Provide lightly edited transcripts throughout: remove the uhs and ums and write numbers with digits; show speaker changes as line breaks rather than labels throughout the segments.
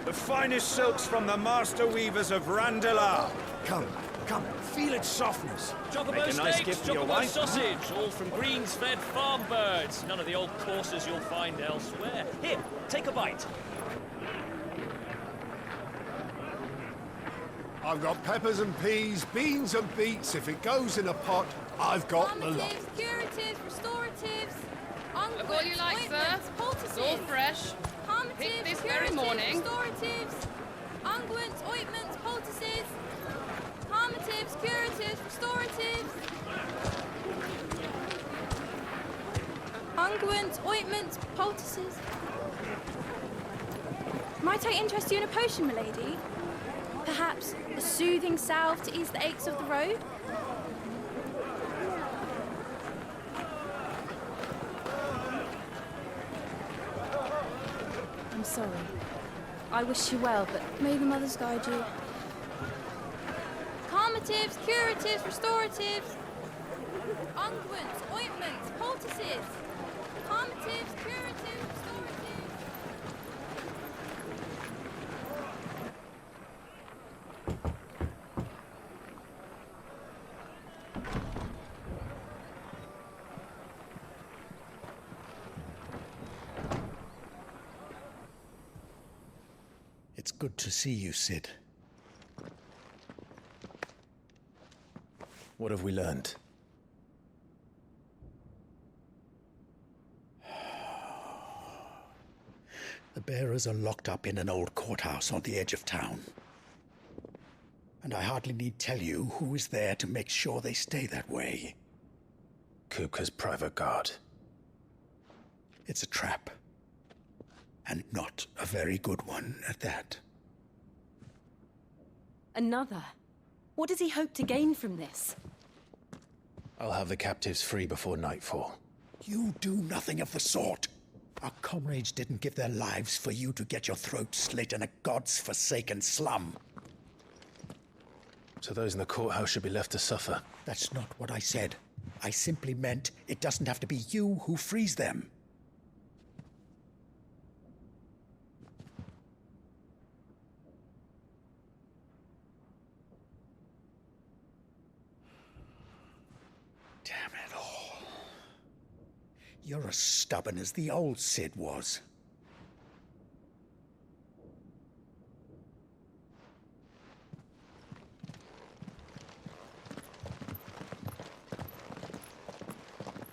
The finest silks from the master weavers of Randalar. Come, feel its softness.
Chocobo
Make a nice
steaks,
gift for your
chocobo
wife.
sausage, all from greens-fed farm birds. None of the old courses you'll find elsewhere. Here, take a bite.
I've got peppers and peas, beans and beets. If it goes in a pot, I've got the lot.
Calmatives, curatives, restoratives,
Look all you like, sir.
ointments, poultices.
It's all fresh.
Calmatives,
Picked this very
curatives,
morning.
restoratives, unguents, ointments, poultices. Calmatives, curatives, restoratives. Unguents, ointments, poultices. Might I interest you in a potion, milady? Perhaps a soothing salve to ease the aches of the road? I'm sorry. I wish you well, but may the mothers guide you. Calmatives, curatives, restoratives. Unguents, ointments, poultices. Calmatives, curatives, restoratives.
It's good to see you, Sid. What have we learned? The bearers are locked up in an old courthouse on the edge of town. And I hardly need tell you who is there to make sure they stay that way. Kupka's private guard. It's a trap. And not a very good one at that.
Another? What does he hope to gain from this?
I'll have the captives free before nightfall. You do nothing of the sort. Our comrades didn't give their lives for you to get your throat slit in a god's forsaken slum. So those in the courthouse should be left to suffer? That's not what I said. I simply meant it doesn't have to be you who frees them. Damn it all. You're as stubborn as the old Sid was.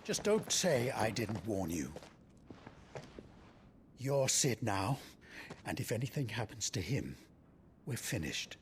Just don't say I didn't warn you. You're Sid now, and if anything happens to him, we're finished.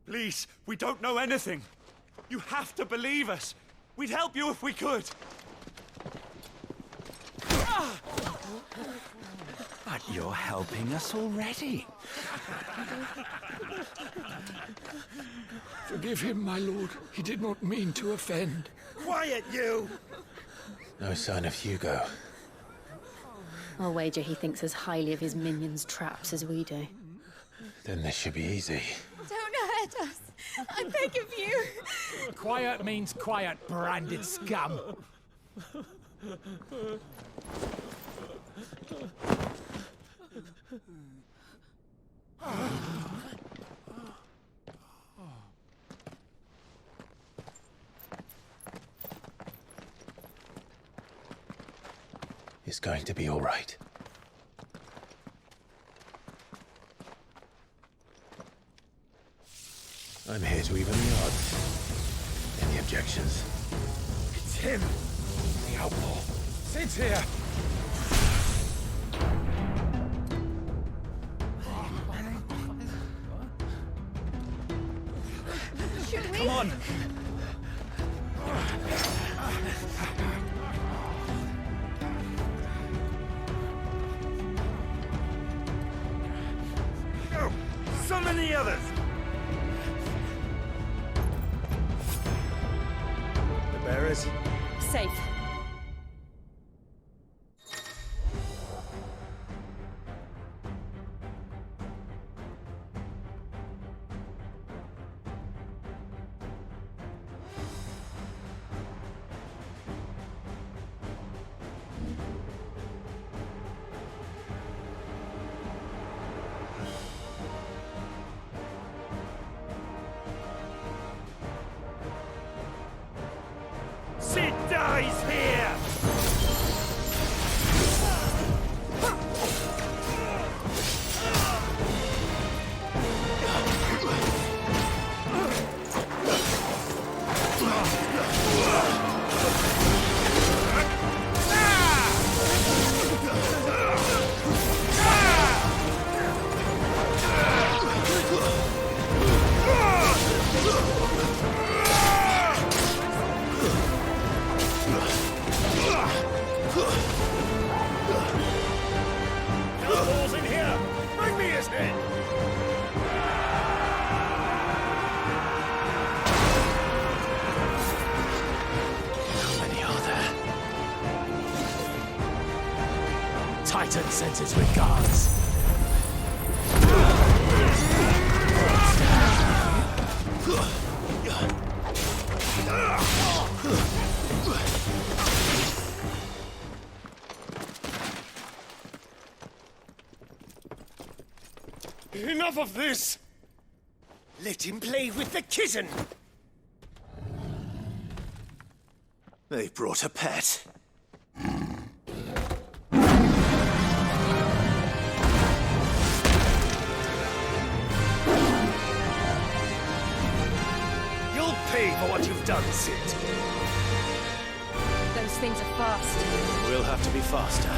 Please, we don't know anything. You have to believe us. We'd help you if we could.
But you're helping us already.
Forgive him, my lord. He did not mean to offend.
Quiet, you!
No sign of Hugo.
I'll wager he thinks as highly of his minions' traps as we do.
Then this should be easy.
Don't hurt us. I beg of you.
Quiet means quiet, branded scum.
It's going to be all right. I'm here to even the odds. Any objections?
It's him, the outlaw. Sid's here.
Come on! No! Summon
Summon the others! The bearers?
Safe.
Sid dies here! Outlaws in here! Bring me his head!
How many are there? Titan sends his regards.
Enough of this! Let him play with the kitten!
They brought a pet.
You'll pay for what you've done, Sid.
Those things are fast.
We'll have to be faster.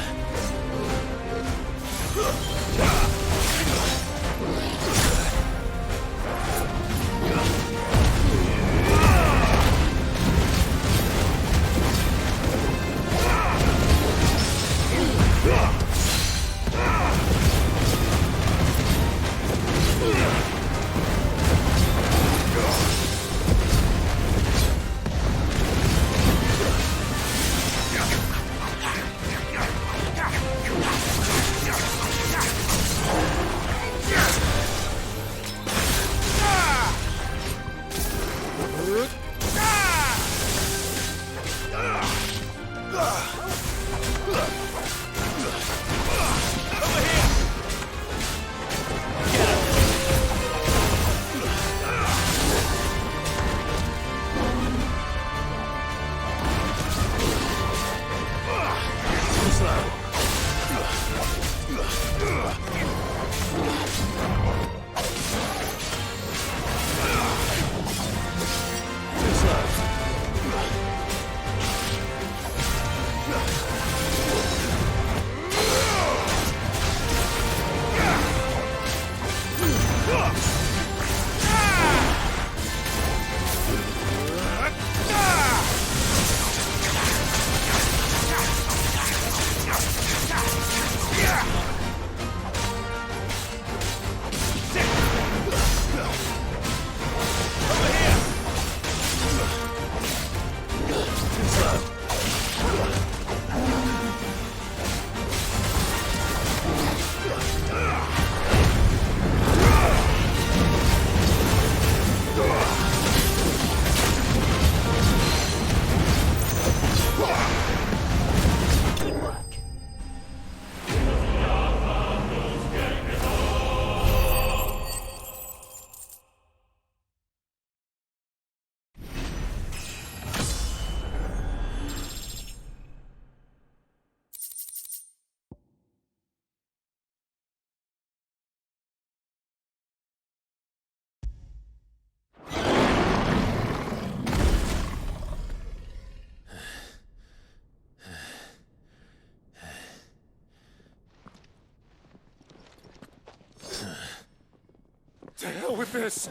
To hell with this!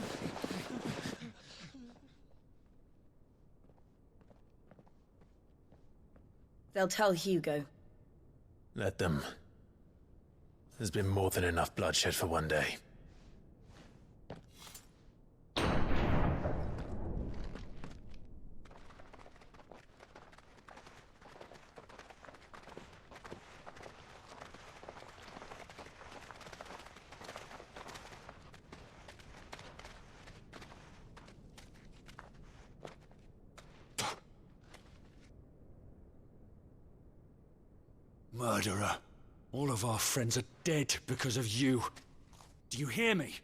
They'll tell Hugo.
Let them. There's been more than enough bloodshed for one day.
Murderer. All of our friends are dead because of you. Do you hear me?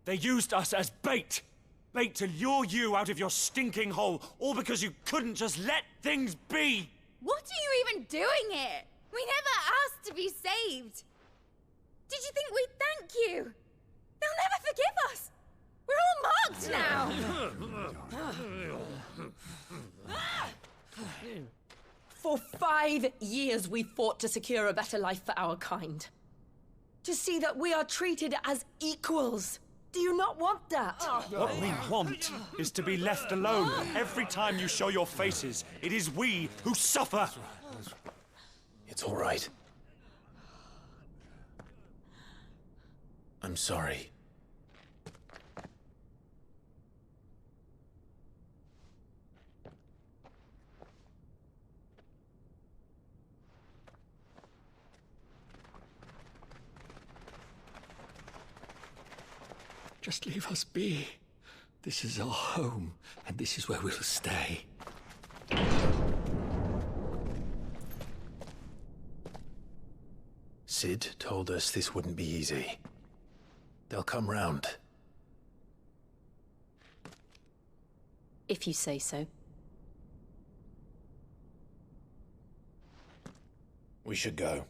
They used us as bait. Bait to lure you out of your stinking hole, all because you couldn't just let things be.
What are you even doing here? We never asked to be saved. Did you think we'd thank you? They'll never forgive us. We're all marked now.
For 5 years we fought to secure a better life for our kind. To see that we are treated as equals. Do you not want that?
What we want is to be left alone. Every time you show your faces, it is we who suffer.
It's all right. I'm sorry.
Just leave us be. This is our home, and this is where we'll stay.
Sid told us this wouldn't be easy. They'll come round.
If you say so.
We should go.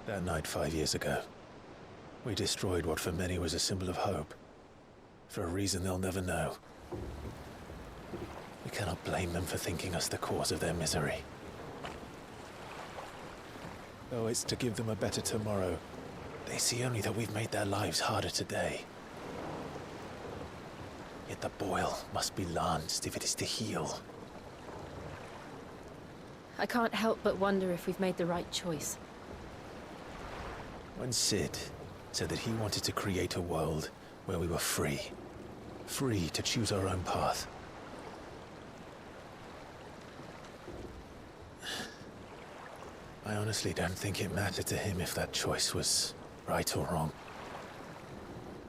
That night 5 years ago, we destroyed what for many was a symbol of hope. For a reason they'll never know. We cannot blame them for thinking us the cause of their misery. Though it's to give them a better tomorrow, they see only that we've made their lives harder today. Yet the boil must be lanced if it is to heal.
I can't help but wonder if we've made the right choice.
When Sid said that he wanted to create a world where we were free. Free to choose our own path. I honestly don't think it mattered to him if that choice was right or wrong.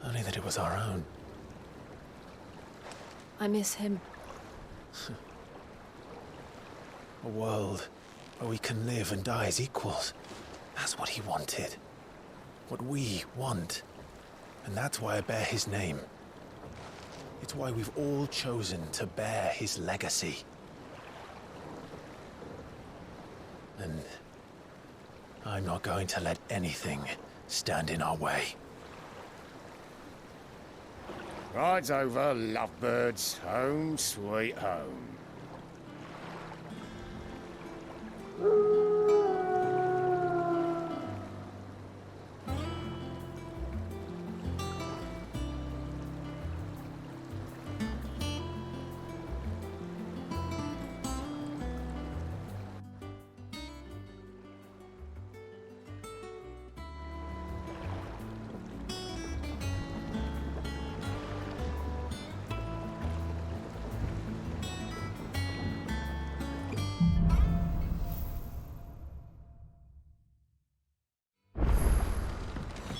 Only that it was our own.
I miss him.
A world where we can live and die as equals. That's what he wanted. What we want. And that's why I bear his name. It's why we've all chosen to bear his legacy. And I'm not going to let anything stand in our way.
Rides over, lovebirds, home sweet home.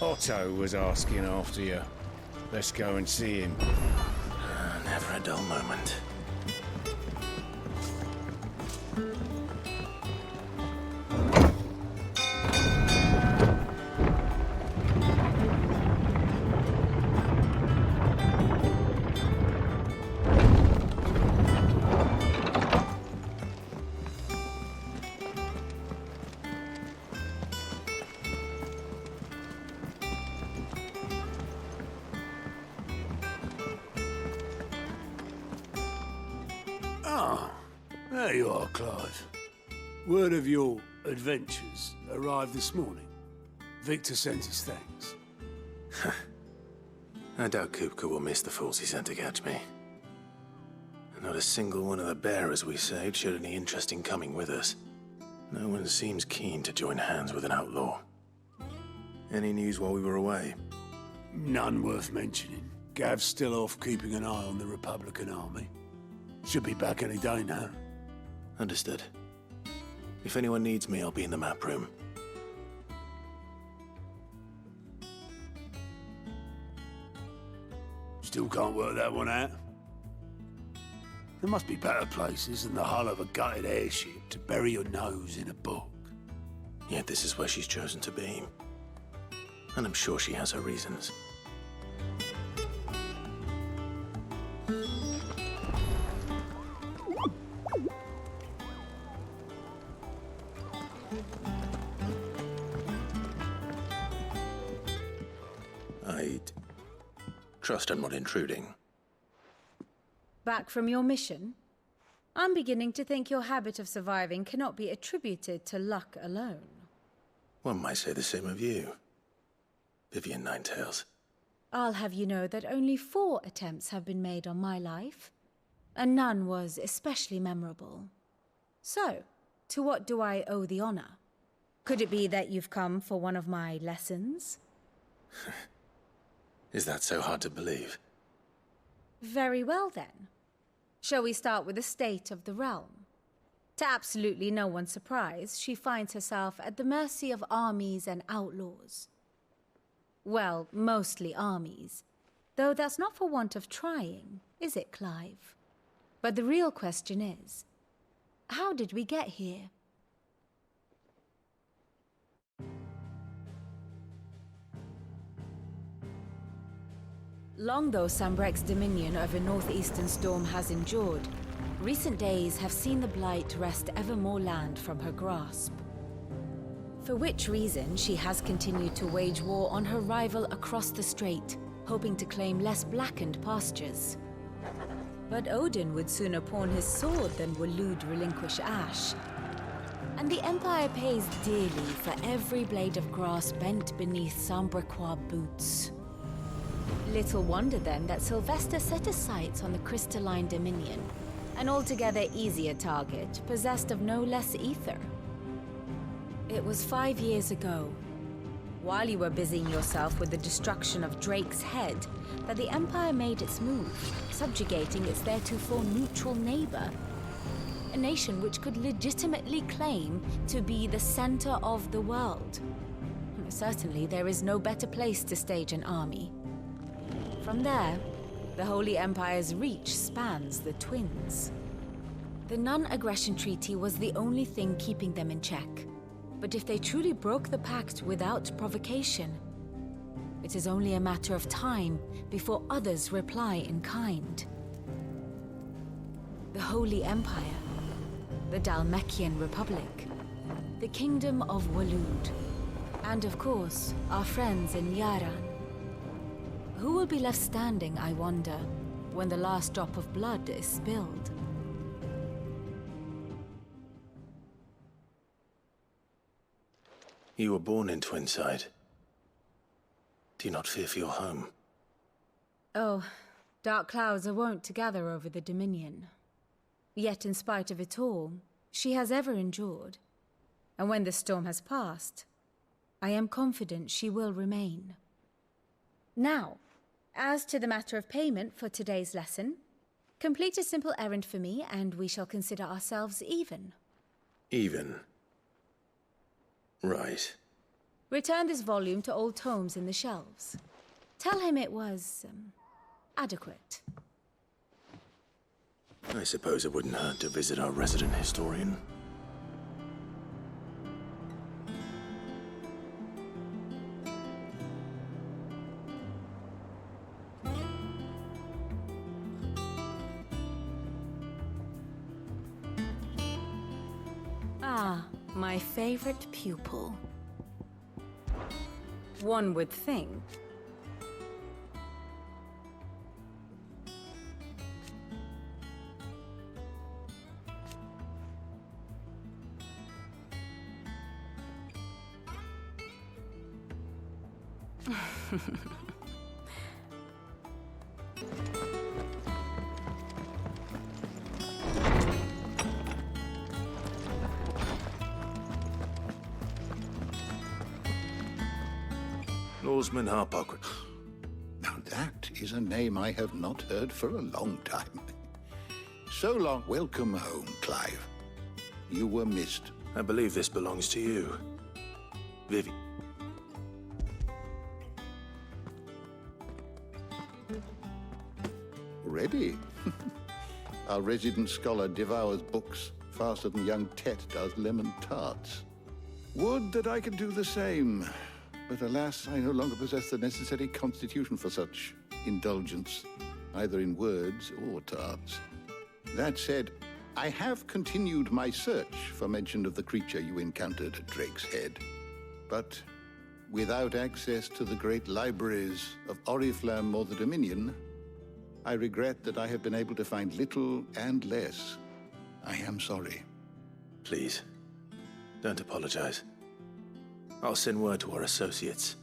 Otto was asking after you. Let's go and see him.
Never a dull moment.
There you are, Clive. Word of your adventures arrived this morning. Victor sent his thanks.
I doubt Kupka will miss the fools he sent to catch me. Not a single one of the bearers we saved showed any interest in coming with us. No one seems keen to join hands with an outlaw. Any news while we were away?
None worth mentioning. Gav's still off keeping an eye on the Republican army. Should be back any day now.
Understood. If anyone needs me, I'll be in the map room.
Still can't work that one out. There must be better places than the hull of a gutted airship to bury your nose in a book.
Yet this is where she's chosen to be. And I'm sure she has her reasons. I'd trust I'm not intruding.
Back from your mission? I'm beginning to think your habit of surviving cannot be attributed to luck alone.
One might say the same of you, Vivian Ninetails.
I'll have you know that only 4 attempts have been made on my life, and none was especially memorable. So, to what do I owe the honor? Could it be that you've come for one of my lessons?
Is that so hard to believe?
Very well then. Shall we start with the state of the realm? To absolutely no one's surprise, she finds herself at the mercy of armies and outlaws. Well, mostly armies. Though that's not for want of trying, is it, Clive? But the real question is, how did we get here? Long though Sambrek's dominion over northeastern Storm has endured, recent days have seen the Blight wrest ever more land from her grasp. For which reason she has continued to wage war on her rival across the strait, hoping to claim less blackened pastures. But Odin would sooner pawn his sword than Waloed relinquish Ash. And the Empire pays dearly for every blade of grass bent beneath Sambrequois boots. Little wonder then that Sylvester set his sights on the crystalline dominion, an altogether easier target, possessed of no less ether. It was 5 years ago, while you were busying yourself with the destruction of Drake's head, that the Empire made its move, subjugating its theretofore neutral neighbor. A nation which could legitimately claim to be the center of the world. Certainly, there is no better place to stage an army. From there, the Holy Empire's reach spans the Twins. The non-aggression treaty was the only thing keeping them in check. But if they truly broke the pact without provocation, it is only a matter of time before others reply in kind. The Holy Empire, the Dhalmekian Republic, the Kingdom of Waloed, and of course, our friends in Yaran. Who will be left standing, I wonder, when the last drop of blood is spilled?
You were born in Twinside. Do you not fear for your home?
Oh, dark clouds are wont to gather over the Dominion. Yet in spite of it all, she has ever endured. And when the storm has passed, I am confident she will remain. Now, as to the matter of payment for today's lesson, complete a simple errand for me and we shall consider ourselves even.
Even? Right.
Return this volume to old tomes in the shelves. Tell him it was, adequate.
I suppose it wouldn't hurt to visit our resident historian.
Ah, my favorite pupil. One would think.
Norseman Harpocrates.
Now that
is a name I have not heard for a long time. So long. Welcome home, Clive. You were missed.
I believe this belongs to you. Vivi.
Ready? Our resident scholar devours books faster than young Tet does lemon tarts. Would that I could do the same. But alas, I no longer possess the necessary constitution for such indulgence, either in words or tarts. That said, I have continued my search for mention of the creature you encountered at Drake's Head. But without access to the great libraries of Oriflamme or the Dominion, I regret that I have been able to find little and less. I am sorry.
Please, don't apologize. I'll send word to our associates.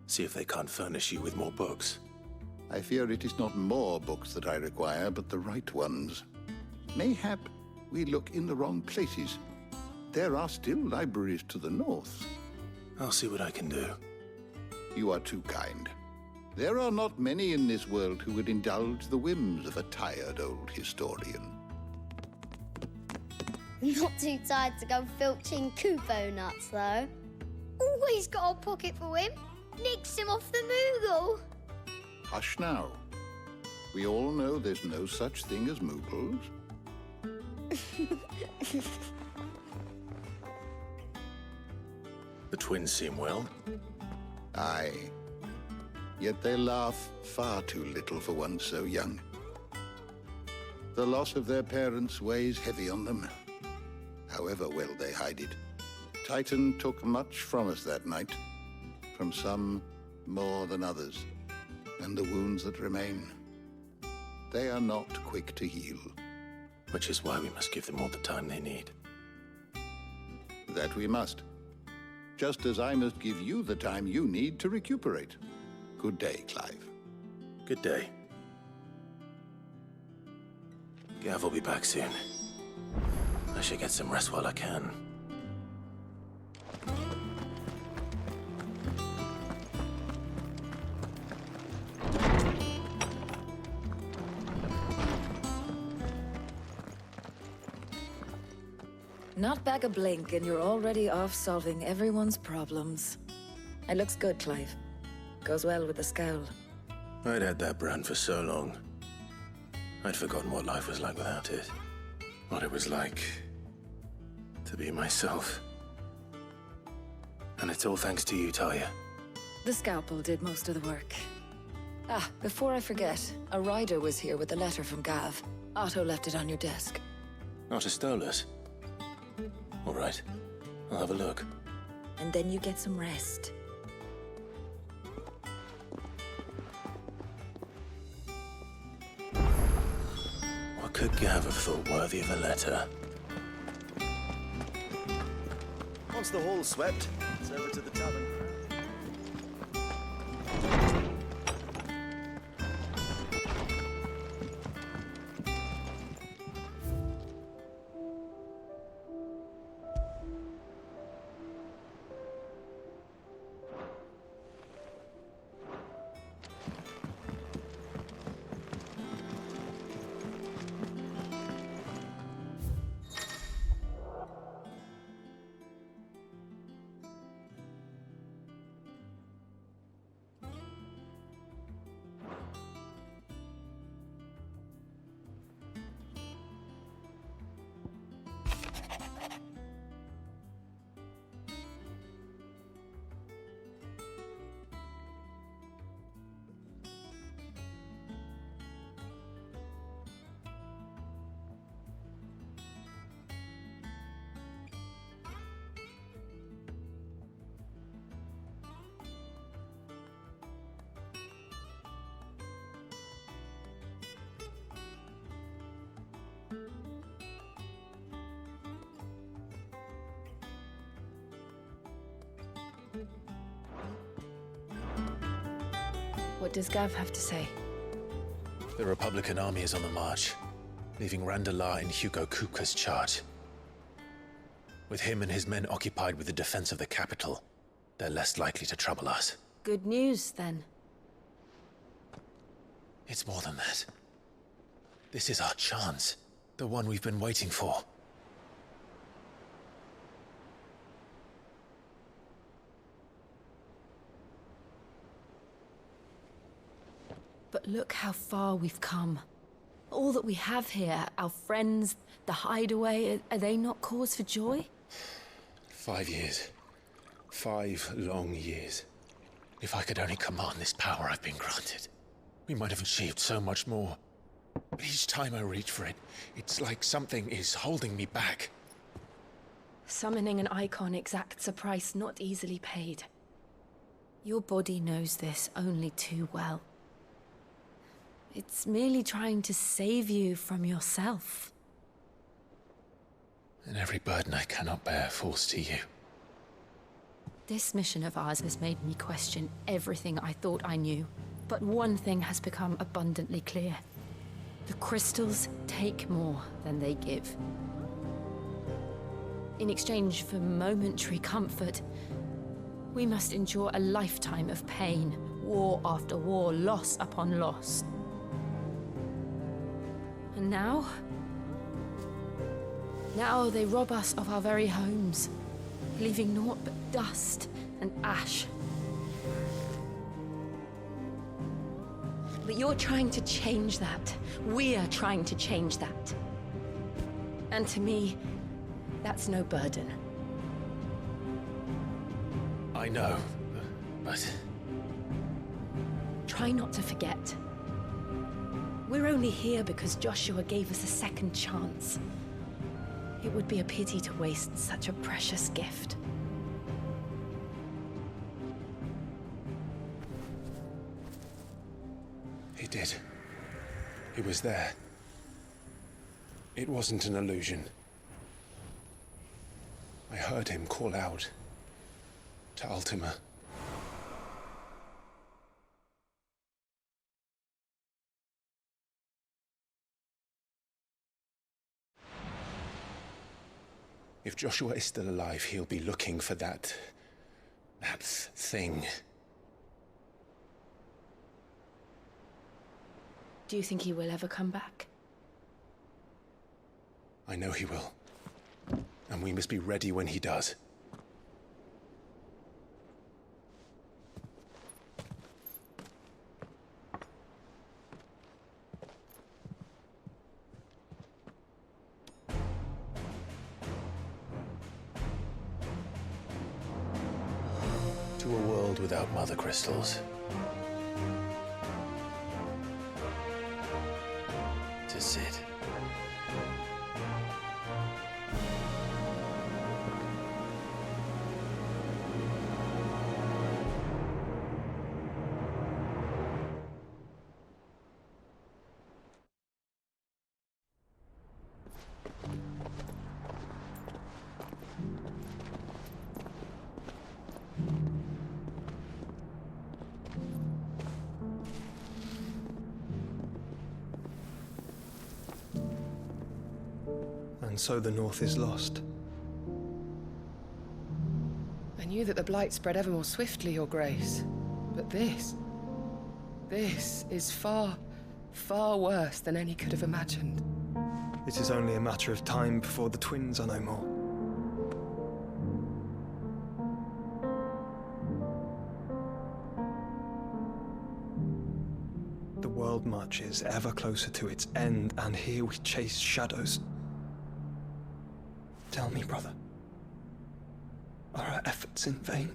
See if they can't furnish you with more books.
I fear it is not more books that I require, but the right ones. Mayhap we look in the wrong places. There are still libraries to the north.
I'll see what I can do.
You are too kind. There are not many in this world who would indulge the whims of a tired old historian.
Not too tired to go filching Kupo nuts, though. Always got a pocket for him. Nicks him off the Moogle.
Hush now. We all know there's no such thing as Moogles.
The twins seem well.
Aye. Yet they laugh far too little for one so young. The loss of their parents weighs heavy on them, however well they hide it. Titan took much from us that night, from some more than others, and the wounds that remain, they are not quick to heal.
Which is why we must give them all the time they need.
That we must. Just as I must give you the time you need to recuperate. Good day, Clive.
Good day. Gav will be back soon. I should get some rest while I can.
Not back a blink and you're already off solving everyone's problems. It looks good, Clive. Goes well with the scowl.
I'd had that brand for so long. I'd forgotten what life was like without it. What it was like to be myself. And it's all thanks to you, Talia.
The scalpel did most of the work. Ah, before I forget, a rider was here with a letter from Gav. Otto left it on your desk.
Not a Stolas. All right, I'll have a look.
And then you get some rest.
What could Gav have thought worthy of a letter?
Once the hall's swept, it's over to the tavern.
What does Gav have to say?
The Republican army is on the march, leaving Randalar in Hugo Kupka's charge. With him and his men occupied with the defense of the capital, they're less likely to trouble us.
Good news, then.
It's more than that. This is our chance. The one we've been waiting for.
But look how far we've come. All that we have here, our friends, the hideaway, are they not cause for joy?
5 years. 5 long years. If I could only command this power I've been granted, we might have achieved so much more. But each time I reach for it, it's like something is holding me back.
Summoning an icon exacts a price not easily paid. Your body knows this only too well. It's merely trying to save you from yourself.
And every burden I cannot bear falls to you.
This mission of ours has made me question everything I thought I knew. But one thing has become abundantly clear. The crystals take more than they give. In exchange for momentary comfort, we must endure a lifetime of pain, war after war, loss upon loss. And now they rob us of our very homes, leaving naught but dust and ash. But you're trying to change that. We're trying to change that. And to me, that's no burden.
I know, but...
Try not to forget. We're only here because Joshua gave us a second chance. It would be a pity to waste such a precious gift.
He did. He was there. It wasn't an illusion. I heard him call out to Ultima. If Joshua is still alive, he'll be looking for that thing.
Do you think he will ever come back?
I know he will. And we must be ready when he does. To a world without mother crystals. To Sid.
And so the North is lost.
I knew that the Blight spread ever more swiftly, Your Grace. But this is far, far worse than any could have imagined.
It is only a matter of time before the twins are no more. The world marches ever closer to its end, and here we chase shadows. Tell me, brother, are our efforts in vain?